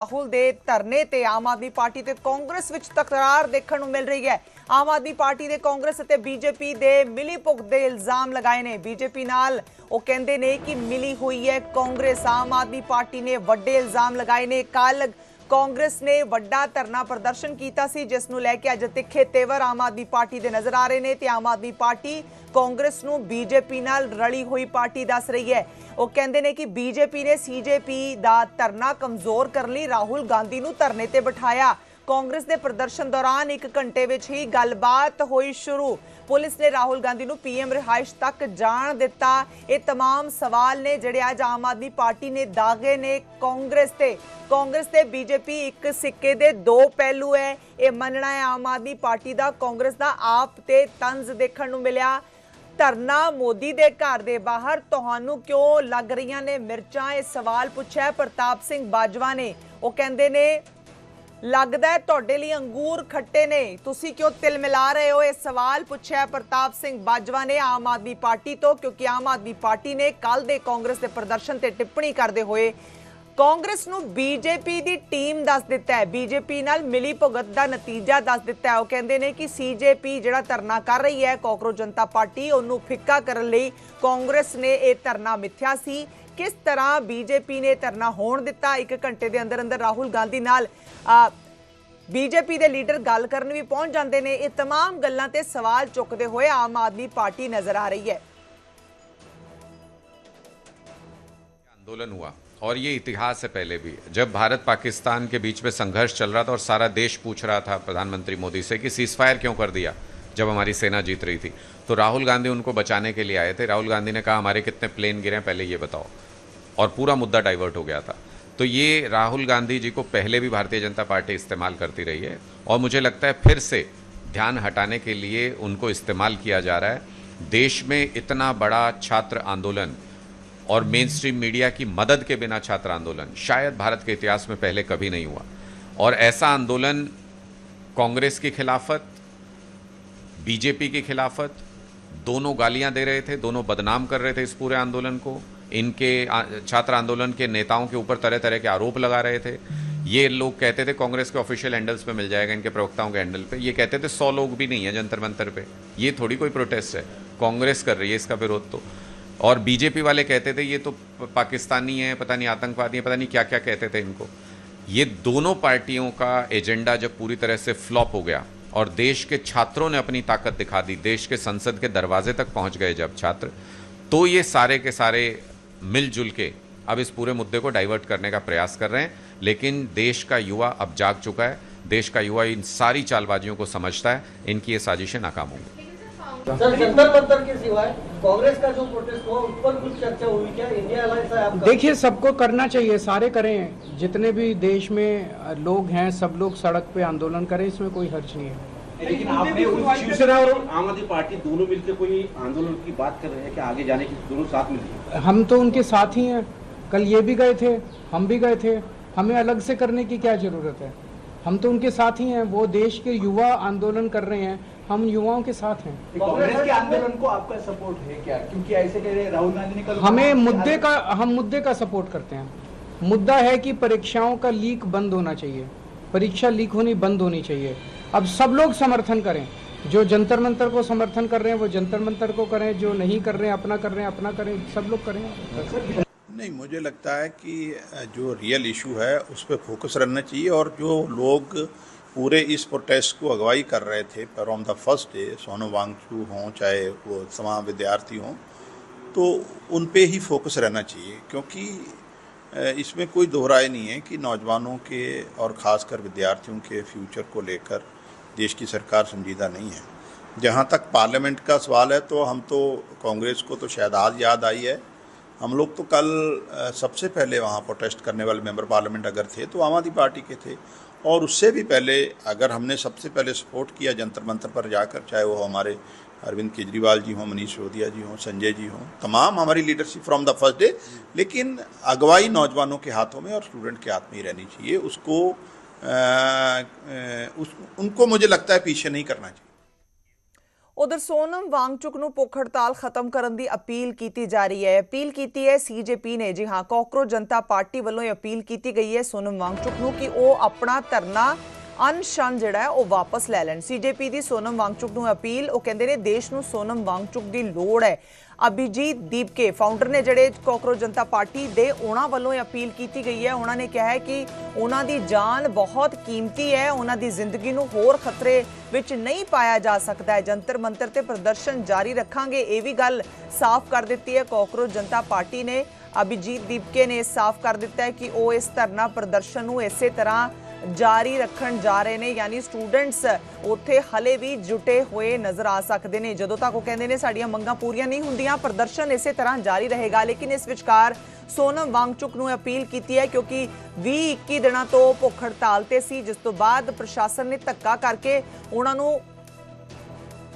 ਰਾਹੁਲ ਦੇ ਧਰਨੇ ਤੇ ਆਮ ਆਦਮੀ ਪਾਰਟੀ ਤੇ ਕਾਂਗਰਸ ਵਿੱਚ ਤਕਰਾਰ ਦੇਖਣ ਨੂੰ ਮਿਲ ਰਹੀ ਹੈ। ਆਮ ਆਦਮੀ ਪਾਰਟੀ ਦੇ ਕਾਂਗਰਸ ਅਤੇ ਬੀਜੇਪੀ ਦੇ ਮਿਲੀ ਭੁਗਤ ਦੇ ਇਲਜ਼ਾਮ ਲਗਾਏ ਨੇ। ਬੀਜੇਪੀ ਨਾਲ ਉਹ ਕਹਿੰਦੇ ਨੇ ਕਿ ਮਿਲੀ ਹੋਈ ਹੈ ਕਾਂਗਰਸ। ਆਮ ਆਦਮੀ ਪਾਰਟੀ ਨੇ ਵੱਡੇ ਇਲਜ਼ਾਮ ਲਗਾਏ ਨੇ। ਕੱਲ ਕਾਂਗਰਸ ਨੇ ਵੱਡਾ ਧਰਨਾ ਪ੍ਰਦਰਸ਼ਨ ਕੀਤਾ ਸੀ, ਜਿਸ ਨੂੰ ਲੈ ਕੇ ਅੱਜ ਤਿੱਖੇ ਤੇਵਰ ਆਮ ਆਦਮੀ ਪਾਰਟੀ ਦੇ ਨਜ਼ਰ ਆ ਰਹੇ ਨੇ ਤੇ ਆਮ ਆਦਮੀ ਪਾਰਟੀ ਕਾਂਗਰਸ ਨੂੰ ਬੀਜੇਪੀ ਨਾਲ ਰਲੀ ਹੋਈ ਪਾਰਟੀ ਦੱਸ ਰਹੀ है। वो कहते हैं कि बीजेपी ने सीजेपी दा धरना कमजोर कर ली, राहुल गांधी नूं धरने ते बिठाया। कांग्रेस के प्रदर्शन दौरान 1 घंटे विच ही गलबात हुई शुरू। पुलिस ने राहुल गांधी नूं पीएम रिहाइश तक जाण दिता। ये तमाम सवाल ने जिहड़े अज आम आदमी पार्टी ने दागे ने कांग्रेस ते बीजेपी एक सिक्के दे दो पहलू है। ये मनना है आम आदमी पार्टी का कांग्रेस का आप ते तंज देखण नूं मिलिया। धरना मोदी दे घर दे बाहर तुहानू क्यों लग रही ने मिर्चां, ये सवाल पूछा प्रताप सिंह बाजवा ने। वो कहंदे ने लगदा है तुहाडे लई अंगूर खट्टे ने, तुसी क्यों तिल मिला रहे हो, ये सवाल पूछा प्रताप सिंह बाजवा ने आम आदमी पार्टी तो। क्योंकि आम आदमी पार्टी ने कल दे कांग्रेस के प्रदर्शन ते टिप्पणी करते हुए कांग्रेस नूं बीजेपी दी टीम दस दिता है, बीजेपी नाल मिली भुगत दा नतीजा दस दिता है। वो कहंदे ने कि सीजेपी जिहड़ा धरना कर रही है कांग्रेस जनता पार्टी, उहनूं फिक्का करन लई कांग्रेस ने यह धरना मिथ्या सी। किस तरह बीजेपी ने धरना होण दिता, 1 घंटे के अंदर अंदर राहुल गांधी नाल बीजेपी के लीडर गल करन भी पहुंच जाते हैं। ये तमाम गल्लां ते सवाल चुकते हुए आम आदमी पार्टी नजर आ रही है। आंदोलन हुआ और ये इतिहास है पहले भी, जब भारत पाकिस्तान के बीच में संघर्ष चल रहा था और सारा देश पूछ रहा था प्रधानमंत्री मोदी से कि सीज फायर क्यों कर दिया जब हमारी सेना जीत रही थी, तो राहुल गांधी उनको बचाने के लिए आए थे। राहुल गांधी ने कहा हमारे कितने प्लेन गिरे हैं पहले ये बताओ, और पूरा मुद्दा डाइवर्ट हो गया था। तो ये राहुल गांधी जी को पहले भी भारतीय जनता पार्टी इस्तेमाल करती रही है और मुझे लगता है फिर से ध्यान हटाने के लिए उनको इस्तेमाल किया जा रहा है। देश में इतना बड़ा छात्र आंदोलन और मेन स्ट्रीम मीडिया की मदद के बिना छात्र आंदोलन शायद भारत के इतिहास में पहले कभी नहीं हुआ। और ऐसा आंदोलन कांग्रेस की खिलाफत, बीजेपी की खिलाफत, दोनों गालियां दे रहे थे, दोनों बदनाम कर रहे थे इस पूरे आंदोलन को। इनके छात्र आंदोलन के नेताओं के ऊपर तरह तरह के आरोप लगा रहे थे। ये लोग कहते थे कांग्रेस के ऑफिशियल हैंडल्स पे मिल जाएगा, इनके प्रवक्ताओं के हैंडल पे, ये कहते थे 100 लोग भी नहीं है जंतर मंतर पे। ये थोड़ी कोई प्रोटेस्ट है, कांग्रेस कर रही है इसका विरोध तो। और बीजेपी वाले कहते थे ये तो पाकिस्तानी है, पता नहीं आतंकवादी है, पता नहीं क्या क्या कहते थे इनको। ये दोनों पार्टियों का एजेंडा जब पूरी तरह से फ्लॉप हो गया और देश के छात्रों ने अपनी ताकत दिखा दी, देश के संसद के दरवाजे तक पहुंच गए जब छात्र, तो ये सारे के सारे मिलजुल के अब इस पूरे मुद्दे को डाइवर्ट करने का प्रयास कर रहे हैं। लेकिन देश का युवा अब जाग चुका है, देश का युवा इन सारी चालबाजियों को समझता है, इनकी ये साजिशें नाकाम होंगी। सर, जंतर मंतर के सिवाय कांग्रेस का जो प्रोटेस्ट हुआ उस पर कुछ चर्चा हुई क्या? इंडिया अलायंस है आपका? देखिए, सबको करना चाहिए, सारे करें, जितने भी देश में लोग हैं सब लोग सड़क पे आंदोलन करें, इसमें कोई हर्ज नहीं है। लेकिन आपने शिवसेना और आम आदमी पार्टी दोनों मिलकर कोई आंदोलन की बात कर रहे हैं कि आगे जाने की, दोनों साथ मिलकर? हम तो उनके साथ ही हैं, कल ये भी गए थे, हम भी गए थे, हमें अलग से करने की क्या जरूरत है? हम तो उनके साथ ही हैं। वो देश के युवा आंदोलन कर रहे हैं, हम युवाओं के साथ हैं। कांग्रेस के आंदोलन को आपका सपोर्ट है क्या? क्योंकि ऐसे कह रहे हैं राहुल गांधी ने कल, हम मुद्दे का सपोर्ट करते हैं। मुद्दा है कि परीक्षाओं का लीक बंद होना चाहिए, परीक्षा लीक होनी बंद होनी चाहिए। अब सब लोग समर्थन करें, जो जंतर मंतर को समर्थन कर रहे हैं वो जंतर मंतर को करें, जो नहीं कर रहे हैं अपना कर रहे हैं अपना करें, सब लोग करें। नहीं, मुझे लगता है कि जो रियल इशू है उस पर फोकस रहना चाहिए। और जो लोग पूरे इस प्रोटेस्ट को अगवाई कर रहे थे from the first day, Sonam Wangchuk हों चाहे वो तमाम विद्यार्थी हों, तो उन पे ही फोकस रहना चाहिए। क्योंकि इसमें कोई दोहराए नहीं है कि नौजवानों के और ख़ासकर विद्यार्थियों के फ्यूचर को लेकर देश की सरकार संजीदा नहीं है। जहाँ तक पार्लियामेंट का सवाल है तो हम तो कांग्रेस को तो शायद आज याद आई है। हम लोग तो कल सबसे पहले वहाँ प्रोटेस्ट करने वाले मेंबर पार्लियामेंट अगर थे तो आम आदमी पार्टी के थे, और उससे भी पहले अगर हमने सबसे पहले सपोर्ट किया जंतर मंतर पर जाकर, चाहे वो हमारे अरविंद केजरीवाल जी हों, मनीष सिसोदिया जी हों, संजय जी हों, तमाम हमारी leadership from the first day. लेकिन अगवाई नौजवानों के हाथों में और स्टूडेंट के हाथ में ही रहनी चाहिए। उसको उनको मुझे लगता है पीछे नहीं करना चाहिए। ਉਧਰ ਸੋਨਮ ਵਾਂਗਚੁਕ ਨੂੰ ਭੁੱਖ ਹੜਤਾਲ ਖਤਮ ਕਰਨ ਦੀ ਅਪੀਲ ਕੀਤੀ ਜਾ ਰਹੀ ਹੈ। ਅਪੀਲ ਕੀਤੀ ਹੈ ਸੀਜੇਪੀ ਨੇ। ਜੀ ਹਾਂ, ਕਾਕਰੋਚ ਜਨਤਾ ਪਾਰਟੀ ਵੱਲੋਂ ਇਹ ਅਪੀਲ ਕੀਤੀ ਗਈ ਹੈ ਸੋਨਮ ਵਾਂਗਚੁਕ ਨੂੰ ਕਿ ਉਹ ਆਪਣਾ ਧਰਨਾ ਅਨਸ਼ਨ ਜਿਹੜਾ ਹੈ ਉਹ ਵਾਪਸ ਲੈ ਲੈਣ। ਸੀਜੇਪੀ ਦੀ ਸੋਨਮ ਵਾਂਗਚੁਕ ਨੂੰ ਅਪੀਲ, ਉਹ ਕਹਿੰਦੇ ਨੇ ਦੇਸ਼ ਨੂੰ ਸੋਨਮ ਵਾਂਗਚੁਕ ਦੀ ਲੋੜ ਹੈ। ਅਭਿਜੀਤ ਦੀਪਕੇ ਫਾਊਂਡਰ ਨੇ ਜਿਹੜੇ ਕਾਕਰੋਚ ਜਨਤਾ ਪਾਰਟੀ ਦੇ, ਉਹਨਾਂ ਵੱਲੋਂ ਇਹ ਅਪੀਲ ਕੀਤੀ ਗਈ ਹੈ। ਉਹਨਾਂ ਨੇ ਕਿਹਾ ਹੈ ਕਿ ਉਹਨਾਂ ਦੀ ਜਾਨ ਬਹੁਤ ਕੀਮਤੀ ਹੈ, ਉਹਨਾਂ ਦੀ ਜ਼ਿੰਦਗੀ ਨੂੰ ਹੋਰ ਖਤਰੇ ਵਿੱਚ ਨਹੀਂ ਪਾਇਆ ਜਾ ਸਕਦਾ ਹੈ। ਜੰਤਰ ਮੰਤਰ ਤੇ ਪ੍ਰਦਰਸ਼ਨ ਜਾਰੀ ਰੱਖਾਂਗੇ, ਇਹ ਵੀ ਗੱਲ ਸਾਫ਼ ਕਰ ਦਿੱਤੀ ਹੈ ਕਾਕਰੋਚ ਜਨਤਾ ਪਾਰਟੀ ਨੇ। ਅਭਿਜੀਤ ਦੀਪਕੇ ਨੇ ਸਾਫ਼ ਕਰ ਦਿੱਤਾ ਹੈ ਕਿ ਉਹ ਇਸ ਧਰਨਾ ਪ੍ਰਦਰਸ਼ਨ ਨੂੰ ਇਸੇ ਤਰ੍ਹਾਂ ਜਾਰੀ ਰੱਖਣ ਜਾ ਰਹੇ ਨੇ। ਯਾਨੀ ਸਟੂਡੈਂਟਸ ਉੱਥੇ ਹਲੇ ਵੀ ਜੁਟੇ ਹੋਏ ਨਜ਼ਰ ਆ ਸਕਦੇ ਨੇ। ਜਦੋਂ ਤੱਕ ਉਹ ਕਹਿੰਦੇ ਨੇ ਸਾਡੀਆਂ ਮੰਗਾਂ ਪੂਰੀਆਂ ਨਹੀਂ ਹੁੰਦੀਆਂ, ਪ੍ਰਦਰਸ਼ਨ ਇਸੇ ਤਰ੍ਹਾਂ ਜਾਰੀ ਰਹੇਗਾ। ਲੇਕਿਨ ਇਸ ਵਿਚਕਾਰ ਸੋਨਮ ਵਾਂਗਚੁਕ ਨੂੰ ਅਪੀਲ ਕੀਤੀ ਹੈ ਕਿਉਂਕਿ 20-21 ਦਿਨਾਂ ਤੋਂ ਭੁੱਖ ਹੜਤਾਲ ਤੇ ਸੀ, ਜਿਸ ਤੋਂ ਬਾਅਦ ਪ੍ਰਸ਼ਾਸਨ ਨੇ ਧੱਕਾ ਕਰਕੇ ਉਹਨਾਂ ਨੂੰ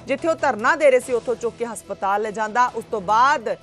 ਜਿੱਥੇ ਉਹ ਧਰਨਾ ਦੇ ਰਹੇ ਸੀ ਉੱਥੋਂ ਚੁੱਕ ਕੇ ਹਸਪਤਾਲ ਲੈ ਜਾਂਦਾ। ਉਸ ਤੋਂ ਬਾਅਦ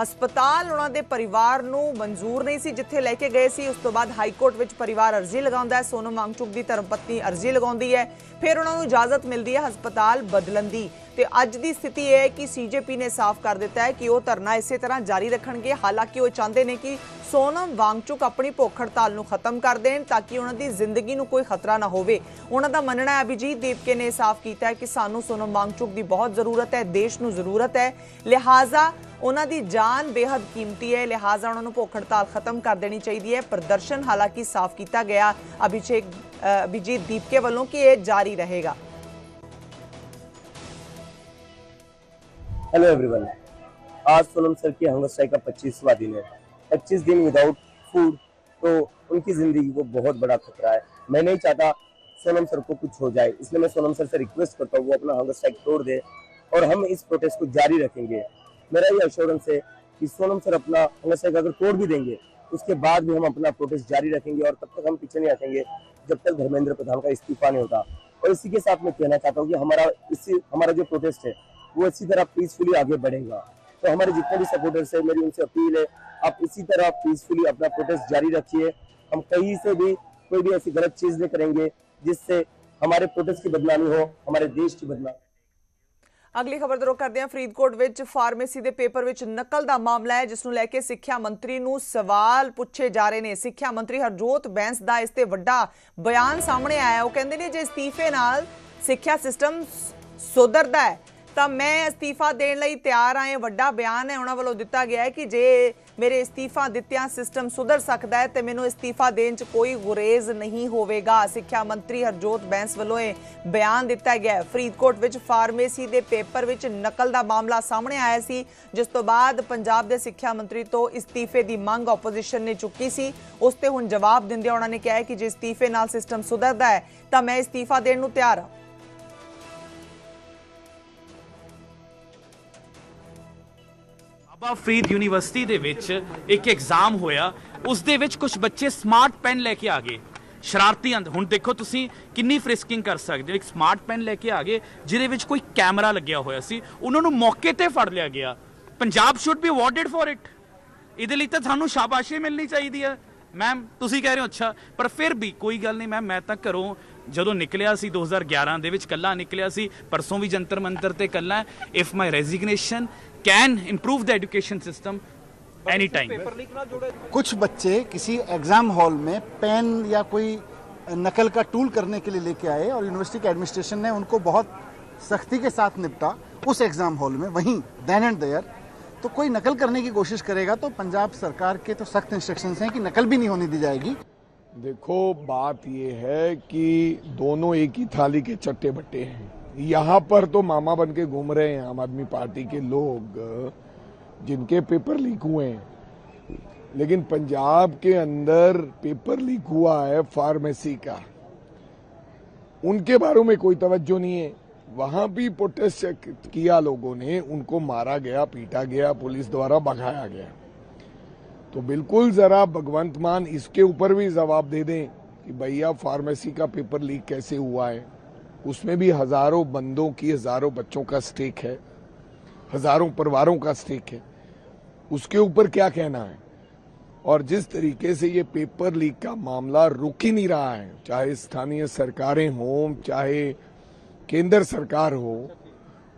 ਹਸਪਤਾਲ ਉਹਨਾਂ ਦੇ ਪਰਿਵਾਰ ਨੂੰ ਮਨਜ਼ੂਰ ਨਹੀਂ ਸੀ ਜਿੱਥੇ ਲੈ ਕੇ ਗਏ ਸੀ। ਉਸ ਤੋਂ ਬਾਅਦ ਹਾਈ ਕੋਰਟ ਵਿੱਚ ਪਰਿਵਾਰ ਅਰਜ਼ੀ ਲਗਾਉਂਦਾ ਹੈ, ਸੋਨਮ ਵਾਂਗਚੁਕ ਦੀ ਧਰਮ ਪਤਨੀ ਅਰਜ਼ੀ ਲਗਾਉਂਦੀ ਹੈ, ਫਿਰ ਉਹਨਾਂ ਨੂੰ ਇਜਾਜ਼ਤ ਮਿਲਦੀ ਹੈ ਹਸਪਤਾਲ ਬਦਲਣ ਦੀ। ਤੇ ਅੱਜ ਦੀ ਸਥਿਤੀ ਇਹ ਹੈ ਕਿ ਸੀਜੇਪੀ ਨੇ ਸਾਫ਼ ਕਰ ਦਿੱਤਾ ਹੈ ਕਿ ਉਹ ਧਰਨਾ ਇਸੇ ਤਰ੍ਹਾਂ ਜਾਰੀ ਰੱਖਣਗੇ। ਹਾਲਾਂਕਿ ਉਹ ਚਾਹੁੰਦੇ ਨੇ ਕਿ ਸੋਨਮ ਵਾਂਗਚੁਕ ਆਪਣੀ ਭੁੱਖ ਹੜਤਾਲ ਨੂੰ ਖਤਮ ਕਰ ਦੇਣ ਤਾਂ ਕਿ ਉਹਨਾਂ ਦੀ ਜ਼ਿੰਦਗੀ ਨੂੰ ਕੋਈ ਖਤਰਾ ਨਾ ਹੋਵੇ। ਉਹਨਾਂ ਦਾ ਮੰਨਣਾ ਹੈ, ਅਭਿਜੀਤ ਦੀਪਕੇ ਨੇ ਸਾਫ਼ ਕੀਤਾ ਹੈ ਕਿ ਸਾਨੂੰ ਸੋਨਮ ਵਾਂਗਚੁਕ ਦੀ ਬਹੁਤ ਜ਼ਰੂਰਤ ਹੈ, ਦੇਸ਼ ਨੂੰ ਜ਼ਰੂਰਤ ਹੈ, ਲਿਹਾਜ਼ਾ ਉਹਨਾਂ ਦੀ ਜਾਨ ਬੇहद ਕੀਮਤੀ ਹੈ, ਲਿਹਾਜ਼ਾ ਉਹਨਾਂ ਨੂੰ ਭੁੱਖ ਹੜਤਾਲ ਖਤਮ ਕਰ ਦੇਣੀ ਚਾਹੀਦੀ ਹੈ। ਪ੍ਰਦਰਸ਼ਨ ਹਾਲਾਂਕਿ ਸਾਫ਼ ਕੀਤਾ ਗਿਆ ਅਭਿਜੀਤ ਦੀਪਕੇ ਵੱਲੋਂ कि ये जारी रहेगा। हेलो एवरीवन, आज सोनम सर की हंगर स्ट्राइक का 25वां दिन है। 25 दिन विदाउट फूड, तो उनकी जिंदगी को बहुत बड़ा खतरा है। मैं नहीं चाहता सोनम सर को कुछ हो जाए, इसलिए मैं सोनम सर से रिक्वेस्ट करता हूँ वो अपना हंगर स्ट्राइक तोड़ दे और हम इस प्रोटेस्ट को जारी रखेंगे। मेरा ये एश्योरेंस है कि सोनम सर अपना हंगर स्ट्राइक अगर तोड़ भी देंगे उसके बाद भी हम अपना प्रोटेस्ट जारी रखेंगे और तब तक हम पीछे नहीं हटेंगे जब तक धर्मेंद्र प्रधान का इस्तीफा नहीं होता। और इसी के साथ मैं कहना चाहता हूँ कि हमारा जो प्रोटेस्ट है वो इसी तरह पीसफुली आगे बढ़ेगा। तो हमारे जितने भी सपोर्टर्स है, मेरी उनसे अपील है आप इसी तरह पीसफुली अपना प्रोटेस्ट जारी रखिए। हम कहीं से भी कोई भी ऐसी गलत चीज नहीं करेंगे जिससे हमारे प्रोटेस्ट की बदनामी हो, हमारे देश की बदनामी। अगली खबर दरो करते हैं। फरीदकोट विच फार्मेसी के पेपर विच नकल का मामला है जिसनूं लैके सिक्ख्या मंत्री नूं सवाल पूछे जा रहे हैं। सिक्ख्या मंत्री हरजोत बैंस का इस ते वड्डा बयान सामने आया। वो कहते हैं जे इस्तीफे नाल सिक्ख्या सिस्टम सुधरदा है तो मैं इस्तीफा देने लई तैयार हाँ। वड्डा बयान है उन्होंने वालों दिता गया है कि जे मेरे इस्तीफा दित्तियां सिस्टम सुधर सकता है तो मैनूं इस्तीफा देने च कोई गुरेज नहीं होवेगा। सिक्ख्या मंत्री हरजोत बैंस वालों बयान दिता गया है। फरीदकोट विच फार्मेसी के पेपर विच नकल का मामला सामने आया सी, जिस तो बाद पंजाब के सिक्ख्या मंत्री तो इस्तीफे की मंग ओपोजिशन ने चुकी सी। उस ते हुण जवाब दिंदे उन्होंने कहा है कि जे इस्तीफे नाल सिस्टम सुधरदा है तो मैं इस्तीफा देने नूं तैयार हाँ। ਬਾਬਾ ਫਰੀਦ ਯੂਨੀਵਰਸਿਟੀ ਦੇ ਵਿੱਚ ਇੱਕ ਐਗਜ਼ਾਮ ਹੋਇਆ, ਉਸ ਦੇ ਵਿੱਚ ਕੁਝ ਬੱਚੇ ਸਮਾਰਟ ਪੈਨ ਲੈ ਕੇ ਆ ਗਏ। ਸ਼ਰਾਰਤੀ ਅੰਦ ਹੁਣ ਦੇਖੋ ਤੁਸੀਂ ਕਿੰਨੀ ਫ੍ਰਿਸਕਿੰਗ ਕਰ ਸਕਦੇ ਹੋ। ਇੱਕ ਸਮਾਰਟ ਪੈਨ ਲੈ ਕੇ ਆ ਗਏ ਜਿਹਦੇ ਵਿੱਚ ਕੋਈ ਕੈਮਰਾ ਲੱਗਿਆ ਹੋਇਆ ਸੀ, ਉਹਨਾਂ ਨੂੰ ਮੌਕੇ ਤੇ ਫੜ ਲਿਆ ਗਿਆ। Punjab should be awarded for it. ਇਹਦੇ ਲਈ ਤਾਂ ਸਾਨੂੰ ਸ਼ਾਬਾਸ਼ੀ ਮਿਲਣੀ ਚਾਹੀਦੀ ਹੈ। ਮੈਮ ਤੁਸੀਂ ਕਹਿ ਰਹੇ ਹੋ ਅੱਛਾ, ਪਰ ਫਿਰ ਵੀ ਕੋਈ ਗੱਲ ਨਹੀਂ ਮੈਮ, ਮੈਂ ਤਾਂ ਘਰੋਂ ਜਦੋਂ ਨਿਕਲਿਆ ਸੀ 2011 ਦੇ ਵਿੱਚ ਕੱਲਾ ਨਿਕਲਿਆ ਸੀ, ਪਰਸੋਂ ਵੀ ਜੰਤਰ ਮੰਤਰ ਤੇ ਕੱਲਾ। If my resignation can improve the education system anytime। कुछ बच्चे किसी एग्जाम हॉल में पेन या कोई नकल का टूल करने के लिए लेके आए और यूनिवर्सिटी के एडमिनिस्ट्रेशन ने उनको बहुत सख्ती के साथ निपटा उस एग्जाम हॉल में। वहीं देन एंड देयर तो कोई नकल करने की कोशिश करेगा तो पंजाब सरकार के तो सख्त इंस्ट्रक्शंस हैं कि नकल भी नहीं होने दी जाएगी। देखो बात ये है कि दोनों एक ही थाली के चट्टे बट्टे हैं। यहाँ पर तो मामा बन के घूम रहे हैं आम आदमी पार्टी के लोग जिनके पेपर लीक हुए हैं, लेकिन पंजाब के अंदर पेपर लीक हुआ है फार्मेसी का, उनके बारे में कोई तवज्जो नहीं है। वहां भी प्रोटेस्ट किया लोगों ने, उनको मारा गया, पीटा गया, पुलिस द्वारा भगाया गया। तो बिल्कुल जरा भगवंत मान इसके ऊपर भी जवाब दे दें कि भैया फार्मेसी का पेपर लीक कैसे हुआ है। उसमें भी हजारों बंदों की, हजारों बच्चों का स्टेक है, हजारों परिवारों का स्टेक है, उसके ऊपर क्या कहना है। और जिस तरीके से ये पेपर लीक का मामला रुक ही नहीं रहा है, चाहे स्थानीय सरकारें हों चाहे केंद्र सरकार हो,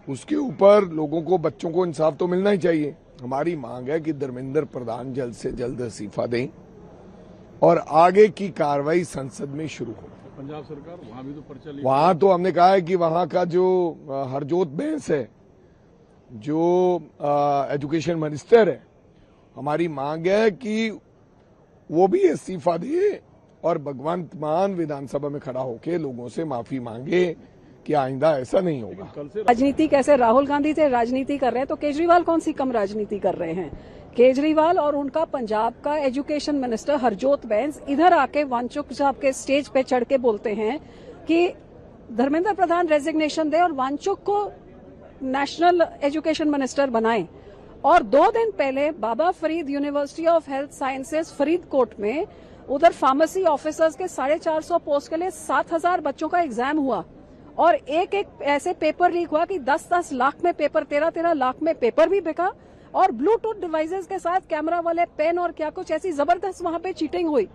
उसके ऊपर लोगों को, बच्चों को इंसाफ तो मिलना ही चाहिए। हमारी मांग है कि धर्मेंद्र प्रधान जल्द से जल्द इस्तीफा दें और आगे की कार्रवाई संसद में शुरू हो। पंजाब सरकार वहां भी तो पर्चा ली, वहां तो हमने कहा है कि वहां का जो हरजोत बैंस है, जो एजुकेशन मिनिस्टर है, हमारी मांग है कि वो भी इस्तीफा दे और भगवंत मान विधानसभा में खड़ा होकर लोगों से माफी मांगे कि आइंदा ऐसा नहीं होगा। राजनीति कैसे राहुल गांधी से राजनीति कर रहे हैं तो केजरीवाल कौन सी कम राजनीति कर रहे हैं। केजरीवाल और उनका पंजाब का एजुकेशन मिनिस्टर हरजोत बैंस इधर आके वांचुक साहब के स्टेज पे चढ़ के बोलते हैं कि धर्मेंद्र प्रधान रेजिग्नेशन दे और वांचुक को नेशनल एजुकेशन मिनिस्टर बनाएं। और 2 दिन पहले Baba Farid university of health sciences Faridkot में उधर फार्मेसी ऑफिसर्स के 450 पोस्ट के लिए 7000 बच्चों का एग्जाम हुआ और एक ऐसे पेपर लीक हुआ कि 10-10 लाख में पेपर, 13-13 लाख में पेपर भी बिका और ब्लूटूथ डिवाइसेस के साथ कैमरा वाले पेन और क्या कुछ ऐसी जबरदस्त वहां पे चीटिंग हुई।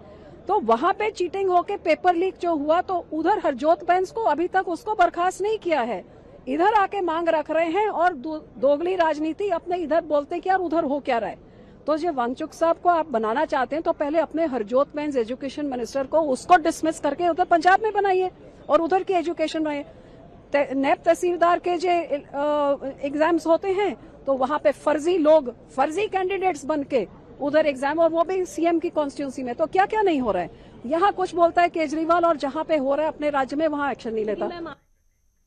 तो वहां पे चीटिंग होके पेपर लीक जो हुआ तो उधर हरजोत बैंस को अभी तक उसको बर्खास्त नहीं किया है, इधर आके मांग रख रहे हैं और दोगली राजनीति अपने इधर बोलते हैं कि यार उधर हो क्या रहा है। तो जो वांगचुक साहब को आप बनाना चाहते हैं तो पहले अपने हरजोत बैंस एजुकेशन मिनिस्टर को उसको डिसमिस करके उधर पंजाब में बनाइए और उधर की एजुकेशन बनाइए। नैब तहसीलदार के जो एग्जाम्स होते हैं तो वहां पे फर्जी लोग, फर्जी कैंडिडेट्स बन के उधर एग्जाम, और वो भी सीएम की कॉन्स्टिट्यूंसी में। तो क्या क्या नहीं हो रहा है। यहाँ कुछ बोलता है केजरीवाल और जहाँ पे हो रहा है अपने राज्य में वहाँ एक्शन नहीं लेता।